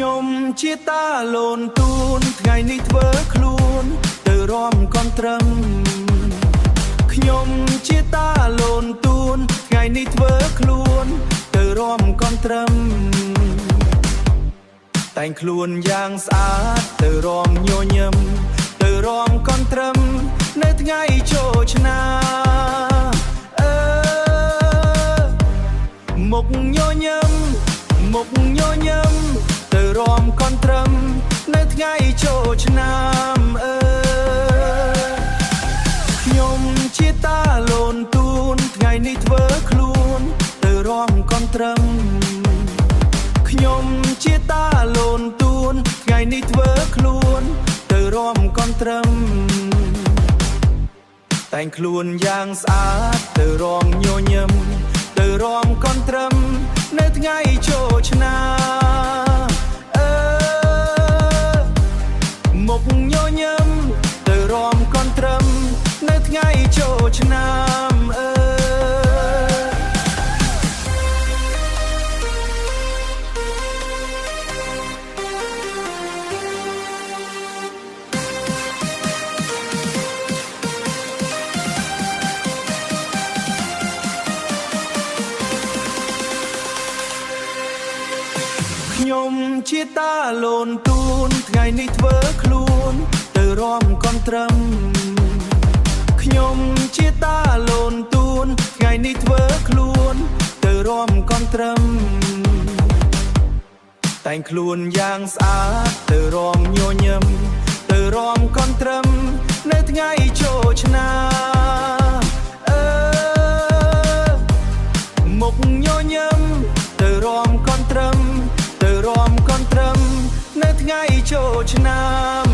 ខ្ញុំជាតាលូនទូនថ្ងៃនេះធ្វើខ្លួនទៅរំកនត្រឹមខ្ញុំជាតាលូនទូនថ្ងៃនេះធ្វើខ្លួនទៅរំកនត្រឹមតែងខ្លួនយ៉ាងស្អាតទៅរំញញឹមទៅរំកនត្រឹមនៅថ្ងៃចូលឆ្នាំមុខញញឹមមុខញញឹមទៅរំកនត្រឹមនៅថ្ងៃចូលឆ្នាំខ្ញុំជាតាលូនទូនថ្ងៃនេះធ្វើខ្លួនទៅរំកនត្រឹមខ្ញុំជាតាលូនទូនថ្ងៃនេះធ្វើខ្លួនទៅរំកនត្រឹមតែងខ្លួនយ៉ាងស្អាតទៅរំញញឹមទៅរំកនត្រឹមនៅថ្ងៃចូលឆ្នាំមុខញញឹមទៅរំកនត្រឹមនៅថ្ងៃចូលឆ្នាំខ្ញុំជាតាលូនទូនថ្ងៃនេះធ្វើខ្លួនទៅរំកនត្រឹមខ្ញុំជាតាលូនទូនថ្ងៃនេះធ្វើខ្លួនទៅរំកនត្រឹមតែងខ្លួនយ៉ាងស្អាតទៅរំញញឹមទៅរំកនត្រឹមនៅថ្ងៃចូលឆ្នាំមុខញញឹមទៅរំកនត្រឹមទៅរំកនត្រឹមនៅថ្ងៃចូលឆ្នាំ